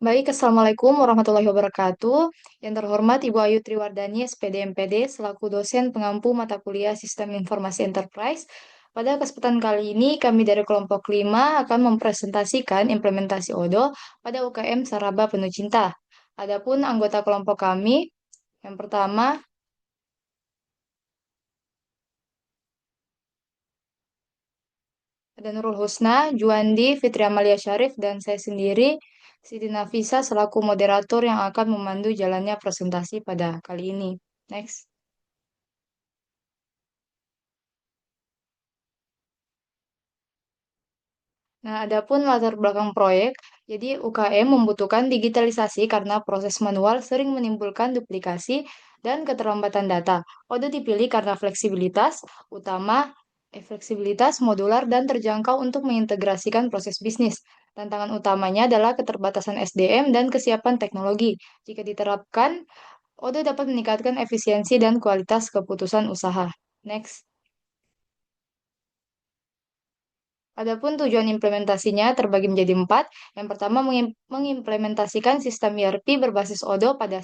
Baik, Assalamualaikum warahmatullahi wabarakatuh. Yang terhormat Ibu Ayu Triwardani, SPD MPD, selaku dosen pengampu mata kuliah Sistem Informasi Enterprise. Pada kesempatan kali ini, kami dari kelompok 5 akan mempresentasikan implementasi ODO pada UKM Saraba Penuh Cinta. Adapun anggota kelompok kami, yang pertama, ada Nurul Husna, Juandi, Fitri Amalia Syarif, dan saya sendiri, Siti Nafisa, selaku moderator yang akan memandu jalannya presentasi pada kali ini. Next. Nah, adapun latar belakang proyek, jadi UKM membutuhkan digitalisasi karena proses manual sering menimbulkan duplikasi dan keterlambatan data. Kode dipilih karena fleksibilitas, modular, dan terjangkau untuk mengintegrasikan proses bisnis. Tantangan utamanya adalah keterbatasan SDM dan kesiapan teknologi. Jika diterapkan, Odo dapat meningkatkan efisiensi dan kualitas keputusan usaha. Next. Adapun tujuan implementasinya terbagi menjadi empat. Yang pertama, mengimplementasikan sistem ERP berbasis ODO pada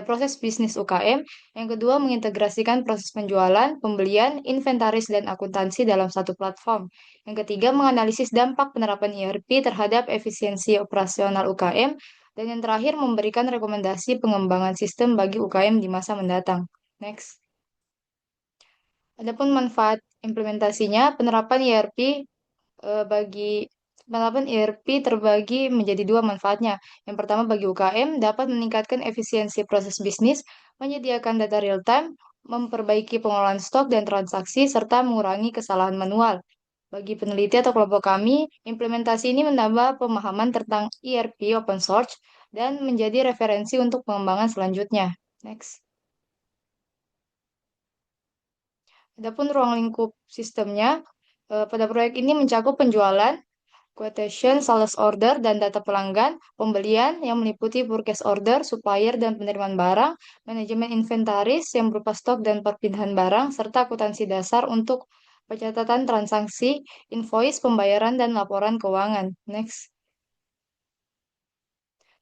proses bisnis UKM. Yang kedua, mengintegrasikan proses penjualan, pembelian, inventaris, dan akuntansi dalam satu platform. Yang ketiga, menganalisis dampak penerapan ERP terhadap efisiensi operasional UKM. Dan yang terakhir, memberikan rekomendasi pengembangan sistem bagi UKM di masa mendatang. Next. Adapun manfaat implementasinya, penerapan ERP terbagi menjadi dua manfaatnya. Yang pertama bagi UKM dapat meningkatkan efisiensi proses bisnis, menyediakan data real time, memperbaiki pengelolaan stok dan transaksi, serta mengurangi kesalahan manual. Bagi peneliti atau kelompok kami, implementasi ini menambah pemahaman tentang ERP open source dan menjadi referensi untuk pengembangan selanjutnya. Next. Adapun ruang lingkup sistemnya, pada proyek ini mencakup penjualan, quotation, sales order, dan data pelanggan, pembelian yang meliputi purchase order, supplier, dan penerimaan barang, manajemen inventaris yang berupa stok dan perpindahan barang, serta akuntansi dasar untuk pencatatan transaksi, invoice, pembayaran, dan laporan keuangan. Next.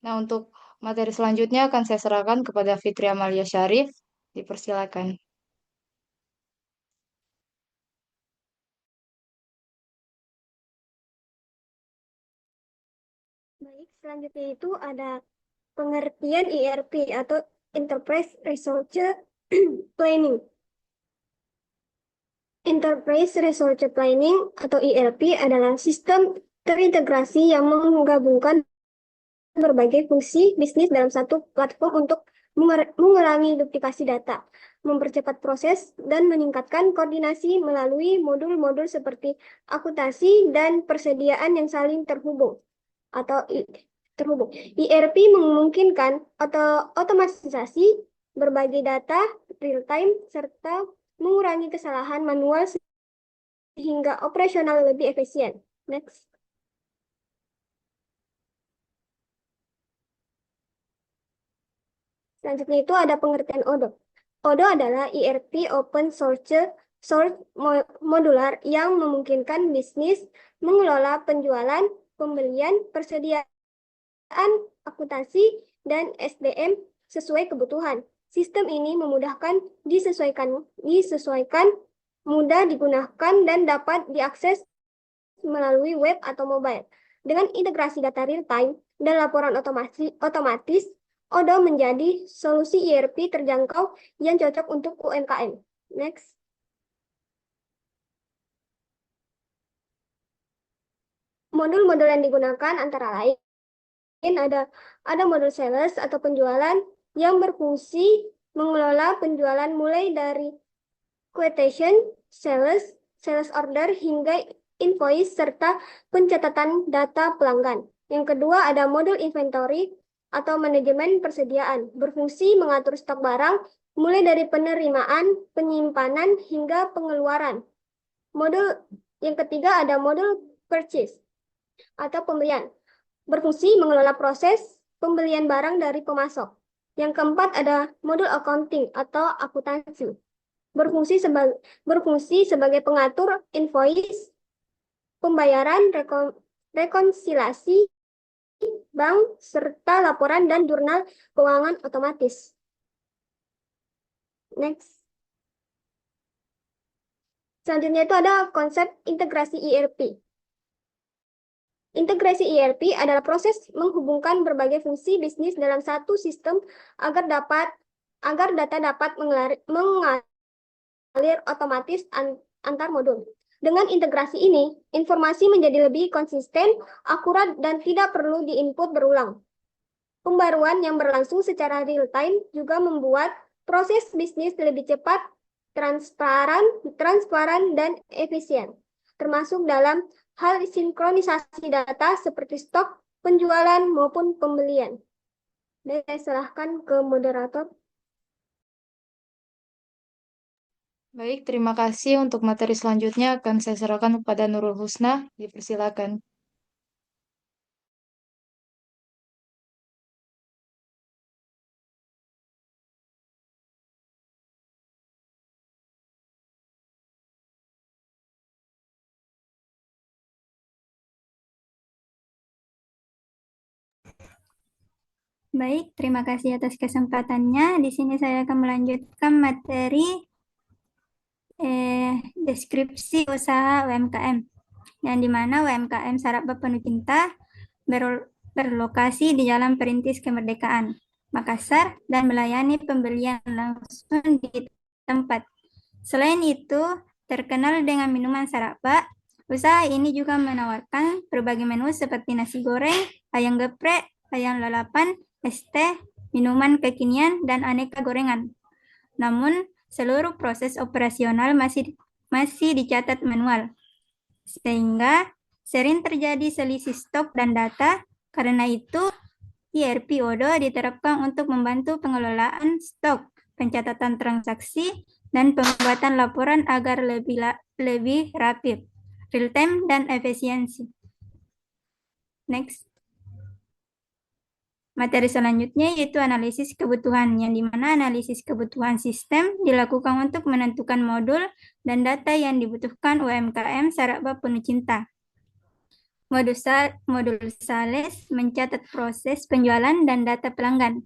Nah, untuk materi selanjutnya akan saya serahkan kepada Fitri Amalia Syarif. Dipersilakan. Baik, selanjutnya itu ada pengertian ERP atau Enterprise Resource Planning. Enterprise Resource Planning atau ERP adalah sistem terintegrasi yang menggabungkan berbagai fungsi bisnis dalam satu platform untuk mengurangi duplikasi data, mempercepat proses, dan meningkatkan koordinasi melalui modul-modul seperti akuntansi dan persediaan yang saling terhubung atau terhubung. ERP memungkinkan otomatisasi berbagai data real time serta mengurangi kesalahan manual sehingga operasional lebih efisien. Next. Selanjutnya itu ada pengertian ODO. ODO adalah ERP open source modular yang memungkinkan bisnis mengelola penjualan, pembelian, persediaan, akuntansi, dan SDM sesuai kebutuhan. Sistem ini memudahkan disesuaikan, mudah digunakan, dan dapat diakses melalui web atau mobile. Dengan integrasi data real time dan laporan otomatis, ODO menjadi solusi ERP terjangkau yang cocok untuk UMKM. Next. Modul-modul yang digunakan antara lain ada modul sales atau penjualan yang berfungsi mengelola penjualan mulai dari quotation, sales order hingga invoice serta pencatatan data pelanggan. Yang kedua ada modul inventory atau manajemen persediaan, berfungsi mengatur stok barang mulai dari penerimaan, penyimpanan hingga pengeluaran. Modul yang ketiga ada modul purchase atau pembelian, berfungsi mengelola proses pembelian barang dari pemasok. Yang keempat ada modul accounting atau akuntansi, berfungsi sebagai pengatur invoice, pembayaran, rekonsiliasi, bank, serta laporan dan jurnal keuangan otomatis. Next. Selanjutnya itu ada konsep integrasi ERP. Integrasi ERP adalah proses menghubungkan berbagai fungsi bisnis dalam satu sistem agar data dapat mengalir otomatis antar modul. Dengan integrasi ini, informasi menjadi lebih konsisten, akurat, dan tidak perlu diinput berulang. Pembaruan yang berlangsung secara real-time juga membuat proses bisnis lebih cepat, transparan, dan efisien, termasuk dalam hal sinkronisasi data seperti stok, penjualan, maupun pembelian. Dan saya serahkan ke moderator. Baik, terima kasih. Untuk materi selanjutnya akan saya serahkan kepada Nurul Husna. Dipersilakan. Baik, terima kasih atas kesempatannya. Di sini saya akan melanjutkan materi deskripsi usaha UMKM, yang dimana UMKM Saraba Penuh Cinta berlokasi di Jalan Perintis Kemerdekaan, Makassar, dan melayani pembelian langsung di tempat. Selain itu, terkenal dengan minuman Saraba, usaha ini juga menawarkan berbagai menu seperti nasi goreng, ayam geprek, ayam lalapan, es teh, minuman kekinian, dan aneka gorengan. Namun, seluruh proses operasional masih dicatat manual, sehingga sering terjadi selisih stok dan data. Karena itu, ERP Odo diterapkan untuk membantu pengelolaan stok, pencatatan transaksi, dan pembuatan laporan agar lebih rapid, real time, dan efisiensi. Next. Materi selanjutnya yaitu analisis kebutuhan, yang dimana analisis kebutuhan sistem dilakukan untuk menentukan modul dan data yang dibutuhkan UMKM Saraba Penuh Cinta. Modul sales mencatat proses penjualan dan data pelanggan.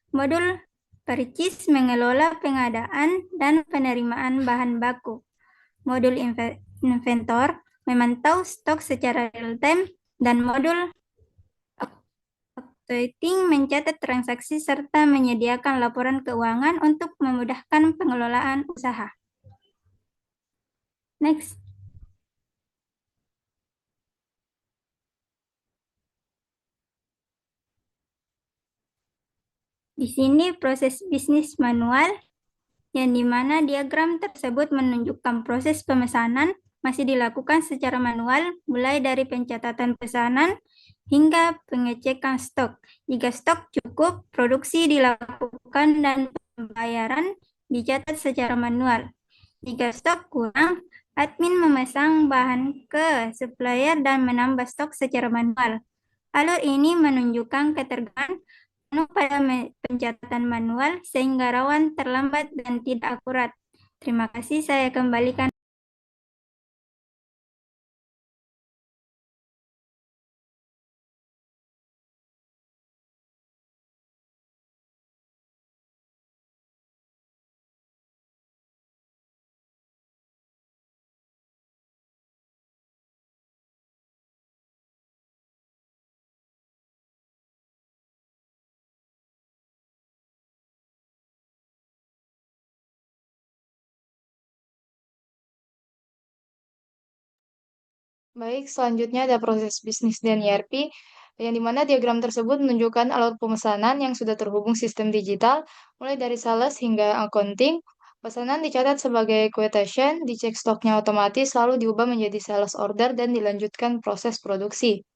Modul purchase mengelola pengadaan dan penerimaan bahan baku. Modul inventor memantau stok secara real time, dan modul Accounting mencatat transaksi serta menyediakan laporan keuangan untuk memudahkan pengelolaan usaha. Next. Di sini proses bisnis manual, yang dimana diagram tersebut menunjukkan proses pemesanan masih dilakukan secara manual, mulai dari pencatatan pesanan hingga pengecekan stok. Jika stok cukup, produksi dilakukan dan pembayaran dicatat secara manual. Jika stok kurang, admin memasang bahan ke supplier dan menambah stok secara manual. Alur ini menunjukkan ketergantungan penuh pada pencatatan manual sehingga rawan terlambat dan tidak akurat. Terima kasih, saya kembalikan. Baik, selanjutnya ada proses bisnis dan ERP, yang dimana diagram tersebut menunjukkan alur pemesanan yang sudah terhubung sistem digital, mulai dari sales hingga accounting. Pesanan dicatat sebagai quotation, dicek stoknya otomatis, lalu diubah menjadi sales order dan dilanjutkan proses produksi.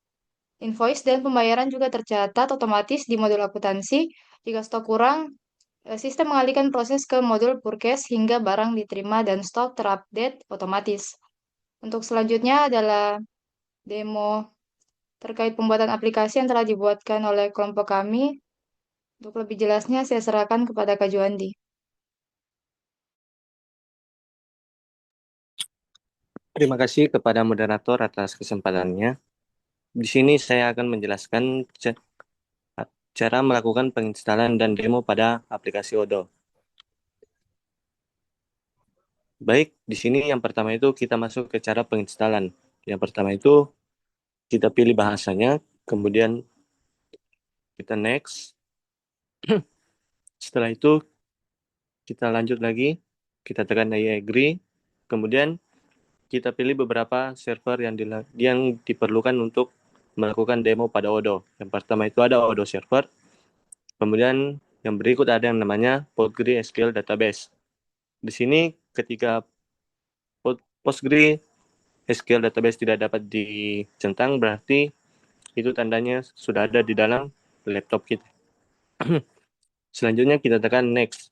Invoice dan pembayaran juga tercatat otomatis di modul akuntansi. Jika stok kurang, sistem mengalihkan proses ke modul purchase hingga barang diterima dan stok terupdate otomatis. Untuk selanjutnya adalah demo terkait pembuatan aplikasi yang telah dibuatkan oleh kelompok kami. Untuk lebih jelasnya, saya serahkan kepada Kak Juandi. Terima kasih kepada moderator atas kesempatannya. Di sini saya akan menjelaskan cara melakukan penginstalan dan demo pada aplikasi Odoo. Baik, di sini yang pertama itu kita masuk ke cara penginstalan. Yang pertama itu kita pilih bahasanya, kemudian kita next. Setelah itu kita lanjut lagi, kita tekan I agree, kemudian kita pilih beberapa server yang diperlukan untuk melakukan demo pada Odoo. Yang pertama itu ada Odoo server, kemudian yang berikut ada yang namanya PostgreSQL database. Di sini ketika PostgreSQL database tidak dapat dicentang, berarti itu tandanya sudah ada di dalam laptop kita. Selanjutnya kita tekan next.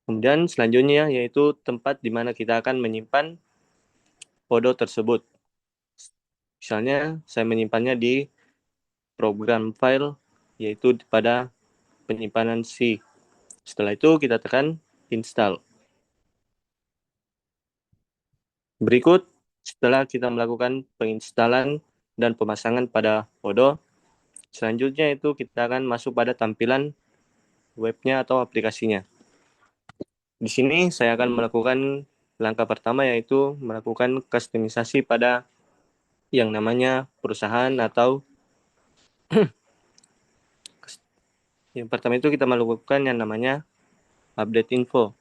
Kemudian selanjutnya yaitu tempat di mana kita akan menyimpan Odoo tersebut. Misalnya saya menyimpannya di program file, yaitu pada penyimpanan C. Setelah itu kita tekan install. Berikut, setelah kita melakukan penginstalan dan pemasangan pada Odoo, selanjutnya itu kita akan masuk pada tampilan webnya atau aplikasinya. Di sini saya akan melakukan langkah pertama, yaitu melakukan kustomisasi pada yang namanya perusahaan atau yang pertama itu kita melakukan yang namanya update info.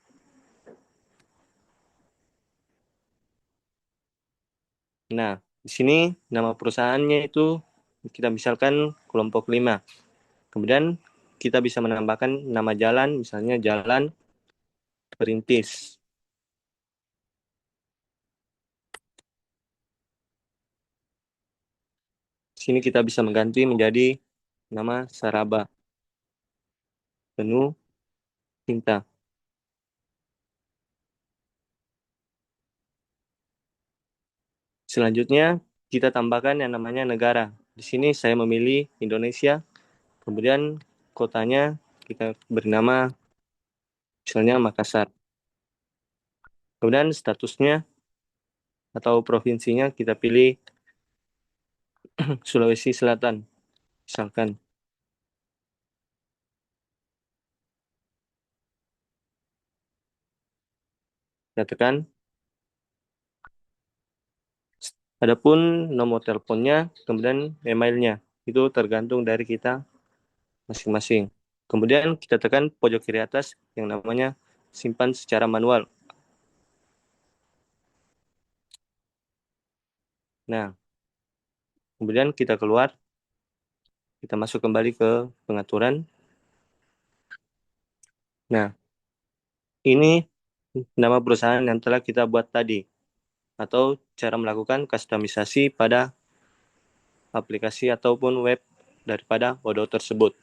Nah, di sini nama perusahaannya itu kita misalkan kelompok 5. Kemudian kita bisa menambahkan nama jalan, misalnya Jalan Perintis. Di sini kita bisa mengganti menjadi nama Saraba, Penuh Cinta. Selanjutnya, kita tambahkan yang namanya negara. Di sini saya memilih Indonesia, kemudian kotanya kita beri nama misalnya Makassar. Kemudian statusnya atau provinsinya kita pilih Sulawesi Selatan, misalkan. Kita tekan. Adapun nomor teleponnya, kemudian emailnya, itu tergantung dari kita masing-masing. Kemudian kita tekan pojok kiri atas yang namanya simpan secara manual. Nah, kemudian kita keluar, kita masuk kembali ke pengaturan. Nah, ini nama perusahaan yang telah kita buat tadi, atau cara melakukan kustomisasi pada aplikasi ataupun web daripada Odoo tersebut.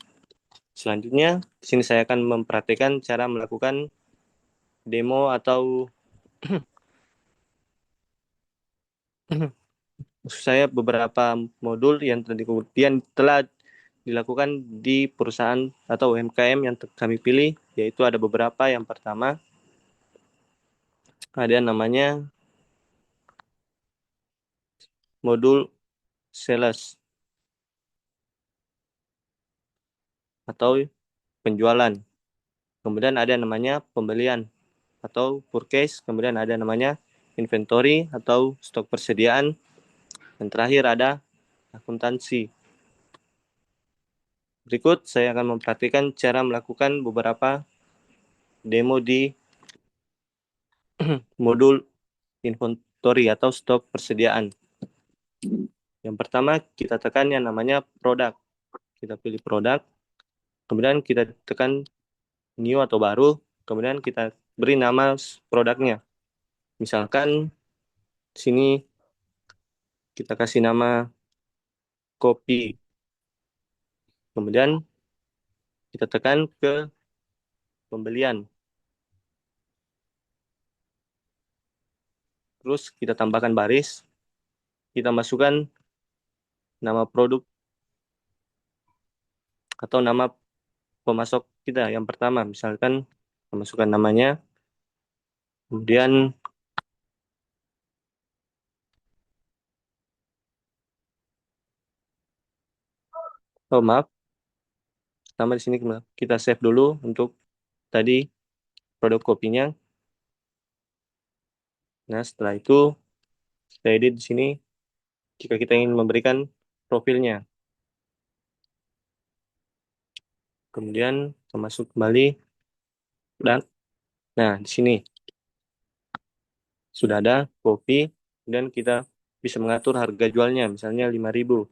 Selanjutnya, di sini saya akan mempraktikkan cara melakukan demo atau maksud saya beberapa modul yang telah dilakukan di perusahaan atau UMKM yang kami pilih, yaitu ada beberapa. Yang pertama, ada namanya modul sales atau penjualan. Kemudian ada namanya pembelian atau purchase. Kemudian ada namanya inventory atau stok persediaan. Dan terakhir ada akuntansi. Berikut saya akan mempraktikkan cara melakukan beberapa demo di modul inventory atau stok persediaan. Yang pertama, kita tekan yang namanya produk. Kita pilih produk, kemudian kita tekan new atau baru, kemudian kita beri nama produknya. Misalkan sini kita kasih nama kopi. Kemudian kita tekan ke pembelian. Terus kita tambahkan baris, kita masukkan nama produk atau nama pemasok kita yang pertama. Misalkan kita masukkan namanya, kemudian oh maaf, Pertama di sini kita save dulu untuk tadi produk kopinya. Nah, setelah itu kita edit di sini jika kita ingin memberikan profilnya. Kemudian kita masuk kembali dan nah di sini sudah ada kopi dan kita bisa mengatur harga jualnya misalnya 5.000.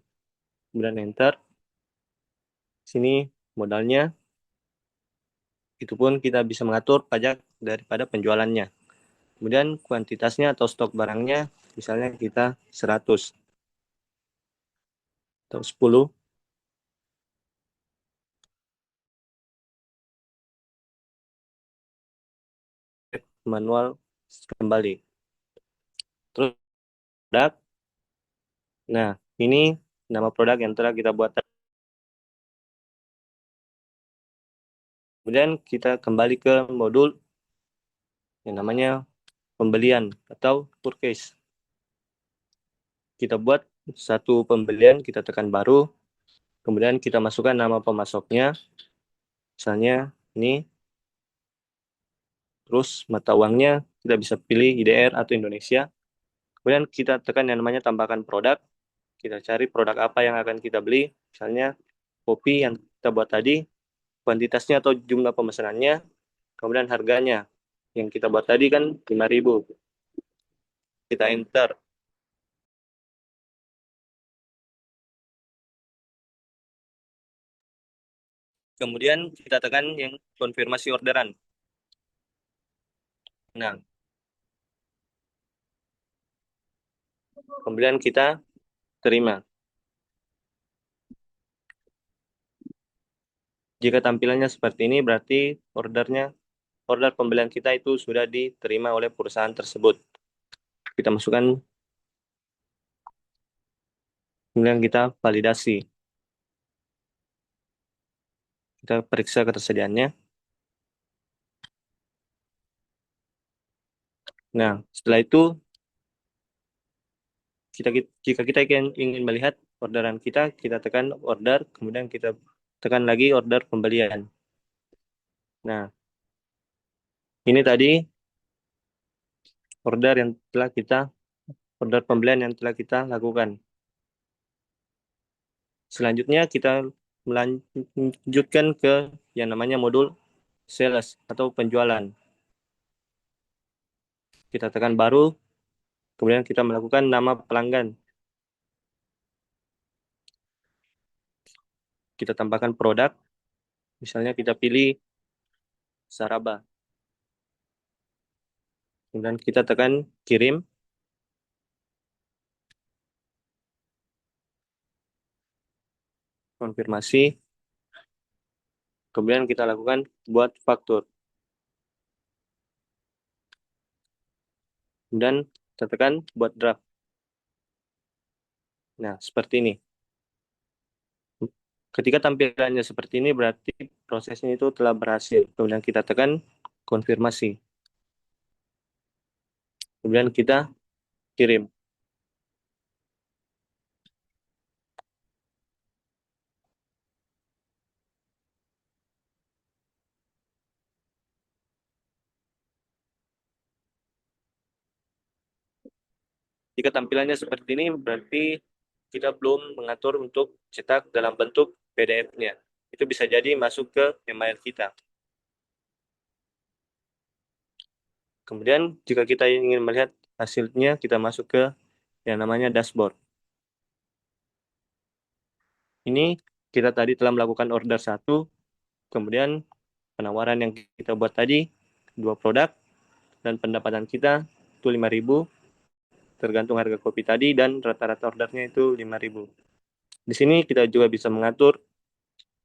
Kemudian enter. Sini modalnya itu pun kita bisa mengatur pajak daripada penjualannya. Kemudian kuantitasnya atau stok barangnya misalnya kita 100 atau 10. Manual kembali. Terus produk. Nah, ini nama produk yang telah kita buat. Kemudian kita kembali ke modul yang namanya pembelian atau purchase. Kita buat satu pembelian, kita tekan baru, kemudian kita masukkan nama pemasoknya, misalnya ini, terus mata uangnya kita bisa pilih IDR atau Indonesia. Kemudian kita tekan yang namanya tambahkan produk, kita cari produk apa yang akan kita beli, misalnya kopi yang kita buat tadi, kuantitasnya atau jumlah pemesanannya, kemudian harganya yang kita buat tadi kan 5.000. Kita enter. Kemudian kita tekan yang konfirmasi orderan. Nah, kemudian kita terima. Jika tampilannya seperti ini, berarti order pembelian kita itu sudah diterima oleh perusahaan tersebut. Kita masukkan, kemudian kita validasi. Kita periksa ketersediaannya. Nah, setelah itu, jika kita ingin melihat orderan kita tekan order, kemudian kita tekan lagi order pembelian. Nah, ini tadi order pembelian yang telah kita lakukan. Selanjutnya kita melanjutkan ke yang namanya modul sales atau penjualan. Kita tekan baru, kemudian kita melakukan nama pelanggan. Kita tambahkan produk, misalnya kita pilih Saraba. Kemudian kita tekan kirim. Konfirmasi. Kemudian kita lakukan buat faktur. Kemudian kita tekan buat draft. Nah, seperti ini. Ketika tampilannya seperti ini, berarti prosesnya itu telah berhasil. Kemudian kita tekan konfirmasi. Kemudian kita kirim. Jika tampilannya seperti ini, berarti kita belum mengatur untuk cetak dalam bentuk PDF-nya. Itu bisa jadi masuk ke email kita. Kemudian, jika kita ingin melihat hasilnya, kita masuk ke yang namanya dashboard. Ini kita tadi telah melakukan order 1, kemudian penawaran yang kita buat tadi, 2 produk, dan pendapatan kita itu 5.000, tergantung harga kopi tadi, dan rata-rata ordernya itu 5.000. Di sini kita juga bisa mengatur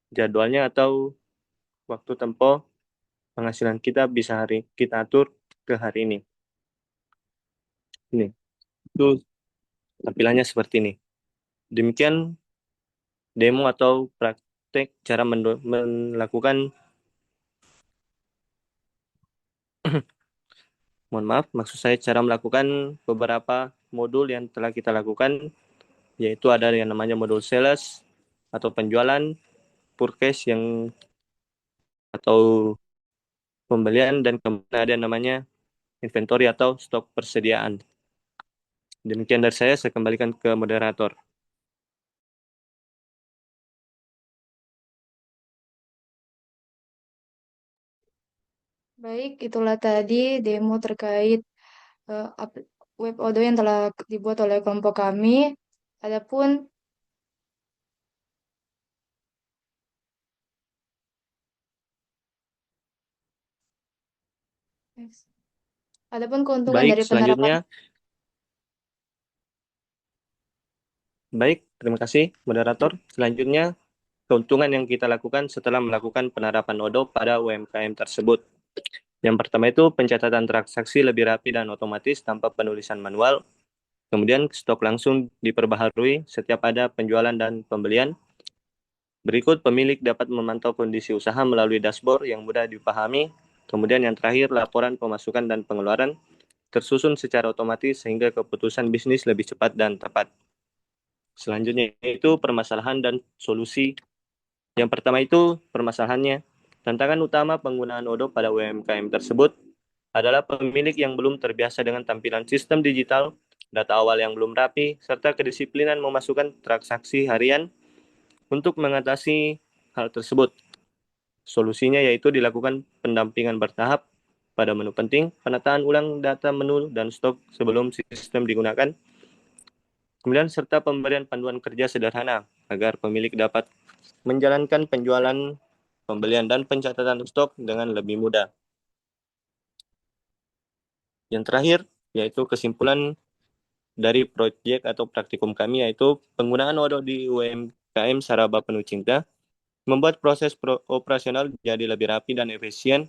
jadwalnya atau waktu tempo penghasilan kita bisa kita atur ke hari ini. Ini, itu tampilannya seperti ini. Demikian demo atau praktek cara melakukan mohon maaf, maksud saya cara melakukan beberapa modul yang telah kita lakukan, yaitu ada yang namanya modul sales atau penjualan, purchase yang atau pembelian, dan kemudian ada namanya inventory atau stok persediaan. Demikian dari saya kembalikan ke moderator. Baik, itulah tadi demo terkait web Odoo yang telah dibuat oleh kelompok kami. Adapun adapun keuntungan Baik, dari penerapan. selanjutnya. Baik, terima kasih moderator. Selanjutnya, keuntungan yang kita lakukan setelah melakukan penerapan Odoo pada UMKM tersebut. Yang pertama itu pencatatan transaksi lebih rapi dan otomatis tanpa penulisan manual. Kemudian stok langsung diperbaharui setiap ada penjualan dan pembelian. Berikut pemilik dapat memantau kondisi usaha melalui dashboard yang mudah dipahami. Kemudian yang terakhir laporan pemasukan dan pengeluaran tersusun secara otomatis sehingga keputusan bisnis lebih cepat dan tepat. Selanjutnya itu permasalahan dan solusi. Yang pertama itu permasalahannya. Tantangan utama penggunaan Odoo pada UMKM tersebut adalah pemilik yang belum terbiasa dengan tampilan sistem digital, data awal yang belum rapi, serta kedisiplinan memasukkan transaksi harian. Untuk mengatasi hal tersebut, solusinya yaitu dilakukan pendampingan bertahap pada menu penting, penataan ulang data menu dan stok sebelum sistem digunakan, kemudian serta pemberian panduan kerja sederhana agar pemilik dapat menjalankan penjualan, pembelian, dan pencatatan stok dengan lebih mudah. Yang terakhir, yaitu kesimpulan dari proyek atau praktikum kami, yaitu penggunaan Odoo di UMKM Saraba Penuh Cinta membuat proses operasional jadi lebih rapi dan efisien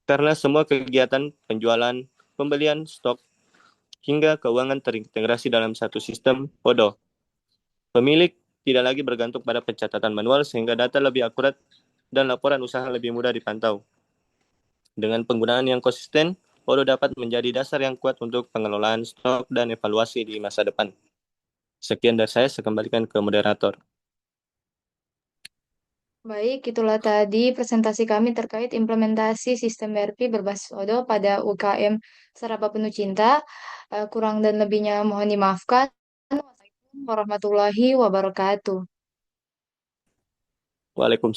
karena semua kegiatan penjualan, pembelian, stok, hingga keuangan terintegrasi dalam satu sistem Odoo. Pemilik tidak lagi bergantung pada pencatatan manual sehingga data lebih akurat dan laporan usaha lebih mudah dipantau. Dengan penggunaan yang konsisten, Odoo dapat menjadi dasar yang kuat untuk pengelolaan stok dan evaluasi di masa depan. Sekian dari saya kembalikan ke moderator. Baik, itulah tadi presentasi kami terkait implementasi sistem ERP berbasis Odoo pada UKM Saraba Penuh Cinta. Kurang dan lebihnya mohon dimaafkan. Wassalamualaikum warahmatullahi wabarakatuh. Waalaikumsalam.